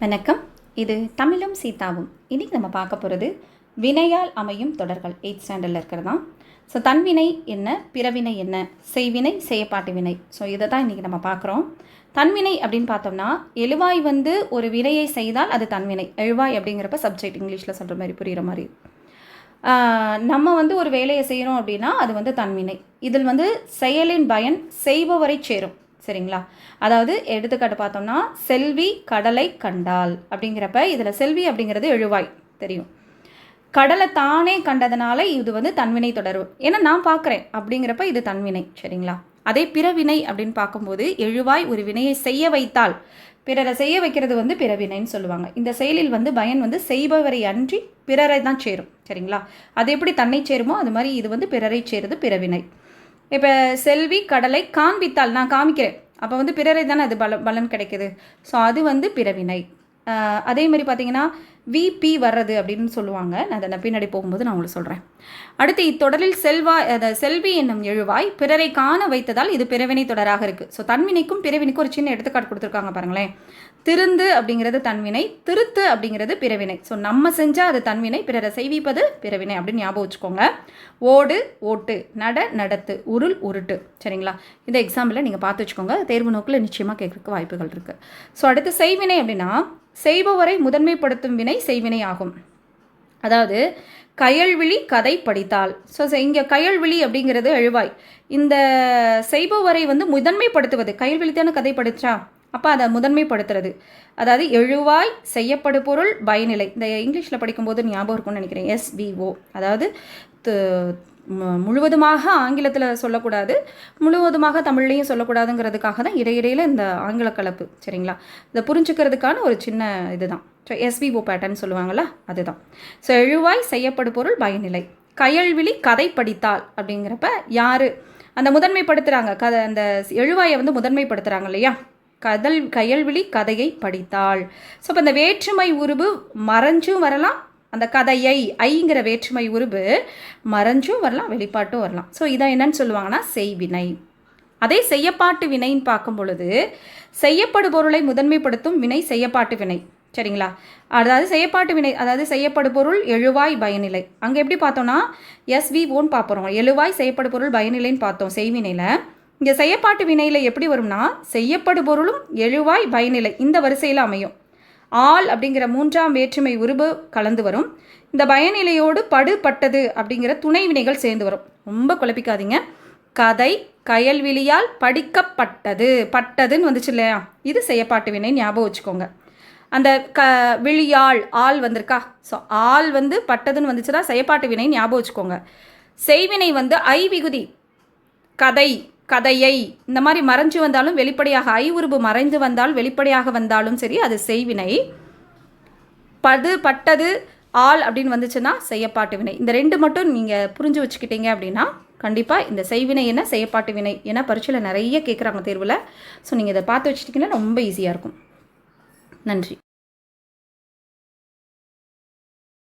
வணக்கம். இது தமிழும் சீதாவும். இன்றைக்கி நம்ம பார்க்க போகிறது வினையால் அமையும் தொடர்கள். 8th ஸ்டாண்டர்டில் இருக்கிறதான். ஸோ தன்வினை என்ன, பிறவினை என்ன, செய்வினை, செய்யப்பாட்டு வினை. ஸோ இதை தான் இன்றைக்கி நம்ம பார்க்குறோம். தன்வினை அப்படின்னு பார்த்தோம்னா, எழுவாய் ஒரு வினையை செய்தால் அது தன்வினை. எழுவாய் அப்படிங்கிறப்ப சப்ஜெக்ட், இங்கிலீஷில் சொல்கிற மாதிரி புரிகிற மாதிரி. நம்ம ஒரு வேலையை செய்கிறோம் அப்படின்னா அது தன்வினை. இதில் செயலின் பயன் செய்பவரை சேரும். சரிங்களா? அதாவது எடுத்துக்காட்டு பார்த்தோம்னா, செல்வி கடலை கண்டாள் அப்படிங்கிறப்ப இதில் செல்வி அப்படிங்கிறது எழுவாய் தெரியும். கடலை தானே கண்டதுனால இது தன்வினை தொடர்பு. ஏன்னா நான் பார்க்குறேன் அப்படிங்கிறப்ப இது தன்வினை. சரிங்களா? அதே பிறவினை அப்படின்னு பார்க்கும்போது, எழுவாய் ஒரு வினையை செய்ய வைத்தால் பிறரை செய்ய வைக்கிறது பிறவினைன்னு சொல்லுவாங்க. இந்த செயலில் பயன் செய்பவரை அன்றி பிறரை தான் சேரும். சரிங்களா? அது எப்படி தன்னை சேருமோ அது மாதிரி இது பிறரை சேருது பிறவினை. இப்போ செல்வி கடலை காண்பித்தால், நான் காமிக்கிறேன், அப்போ பிறரை தானே அது பலன் கிடைக்குது. ஸோ அது பிறவினை. அதே மாதிரி பார்த்தீங்கன்னா விபி வர்றது அப்படின்னு சொல்லுவாங்க. நான் அதை பின்னாடி போகும்போது நான் உங்களுக்கு சொல்கிறேன். அடுத்து இத்தொடரில் செல்வி என்னும் எழுவாய் பிறரை காண வைத்ததால் இது பிறவினை தொடராக இருக்குது. ஸோ தன்வினைக்கும் பிறவினைக்கும் ஒரு சின்ன எடுத்துக்காட்டு கொடுத்துருக்காங்க பாருங்களேன். திருந்து அப்படிங்கிறது தன்வினை, திருத்து அப்படிங்கிறது பிறவினை. ஸோ நம்ம செஞ்சால் அது தன்வினை, பிறரை செய்விப்பது பிறவினை அப்படின்னு ஞாபகம் வச்சுக்கோங்க. ஓடு ஓட்டு, நட நடத்து, உருள் உருட்டு. சரிங்களா? இந்த எக்ஸாம்பிளை நீங்கள் பார்த்து வச்சுக்கோங்க. தேர்வு நோக்கில் நிச்சயமாக கேட்கறதுக்கு வாய்ப்புகள் இருக்குது. ஸோ அடுத்து செய்வினை அப்படின்னா, செய்பவரை முதன்மைப்படுத்தும் வினை செய்வினை ஆகும். அதாவது கயல்விழி கதை படித்தால். ஸோ இங்கே கயல்விழி அப்படிங்கிறது எழுவாய். இந்த செய்பவரை முதன்மைப்படுத்துவது, கயல்விழித்தான கதை படித்தா அப்போ அதை முதன்மைப்படுத்துறது. அதாவது எழுவாய், செய்யப்படு பொருள், பயனிலை. இந்த இங்கிலீஷில் படிக்கும்போது ஞாபகம் இருக்கும்னு நினைக்கிறேன். SVO. அதாவது முழுவதுமாக ஆங்கிலத்தில் சொல்லக்கூடாது, முழுவதுமாக தமிழ்லையும் சொல்லக்கூடாதுங்கிறதுக்காக தான் இடையிடையில் இந்த ஆங்கில கலப்பு. சரிங்களா? இதை புரிஞ்சுக்கிறதுக்கான ஒரு சின்ன இதுதான். ஸோ SVO பேட்டர்ன் சொல்லுவாங்களா, அதுதான். ஸோ எழுவாய், செய்யப்படு பொருள், பயனிலை. கயல்விழி கதை படித்தால் அப்படிங்கிறப்ப யார் அந்த முதன்மைப்படுத்துகிறாங்க, அந்த எழுவாயை முதன்மைப்படுத்துகிறாங்க இல்லையா? கயல்விழி கதையை படித்தாள். ஸோ இப்போ இந்த வேற்றுமை உருபு மறைஞ்சும் வரலாம், அந்த கதையை ஐங்கிற வேற்றுமை உருபு மறைஞ்சும் வரலாம், வெளிப்பாட்டும் வரலாம். ஸோ இதை என்னன்னு சொல்லுவாங்கன்னா செய்வினை. அதே செய்யப்பாட்டு வினைன்னு பார்க்கும் பொழுது, செய்யப்படு பொருளை முதன்மைப்படுத்தும் வினை செய்யப்பாட்டு வினை. சரிங்களா? அதாவது செய்யப்பாட்டு வினை, அதாவது செய்யப்படு பொருள் எழுவாய் பயனிலை. அங்கே எப்படி பார்த்தோம்னா SVOன்னு பார்ப்போம். எழுவாய் செய்யப்படு பொருள் பயனிலைன்னு பார்த்தோம் செய்வினையில். இங்கே செய்யப்பாட்டு வினையில் எப்படி வரும்னா, செய்யப்படு பொருளும் எழுவாய் பயனிலை இந்த வரிசையில் அமையும். ஆள் அப்படிங்கிற 3ஆம் வேற்றுமை உருபு கலந்து வரும். இந்த பயனிலையோடு படு பட்டது அப்படிங்கிற துணை வினைகள் சேர்ந்து வரும். ரொம்ப குழப்பிக்காதீங்க. கதை கயல்விழியால் படிக்கப்பட்டது, பட்டதுன்னு வந்துச்சு இல்லையா? இது செய்யப்பாட்டு வினை, ஞாபகம் வச்சுக்கோங்க. அந்த விழியால் ஆள் வந்திருக்கா? ஸோ ஆள் பட்டதுன்னு வந்துச்சுன்னா செய்யப்பாட்டு வினை, ஞாபகம் வச்சுக்கோங்க. செய்வினை ஐ விகுதி, கதை கதையை இந்த மாதிரி மறைஞ்சு வந்தாலும் வெளிப்படையாக, ஐ உருபு மறைந்து வந்தால் வெளிப்படையாக வந்தாலும் சரி, அது செய்வினை. பட்டது ஆள் அப்படின்னு வந்துச்சுன்னா செய்யப்பாட்டு வினை. இந்த ரெண்டு மட்டும் நீங்கள் புரிஞ்சு வச்சுக்கிட்டீங்க அப்படின்னா கண்டிப்பாக இந்த செய்வினை என்ன, செய்யப்பாட்டு வினை ஏன்னா பரீட்சையில் நிறைய கேட்குறாங்க தேர்வில். ஸோ நீங்கள் இதை பார்த்து வச்சுட்டிங்கன்னா ரொம்ப ஈஸியாக இருக்கும். நன்றி.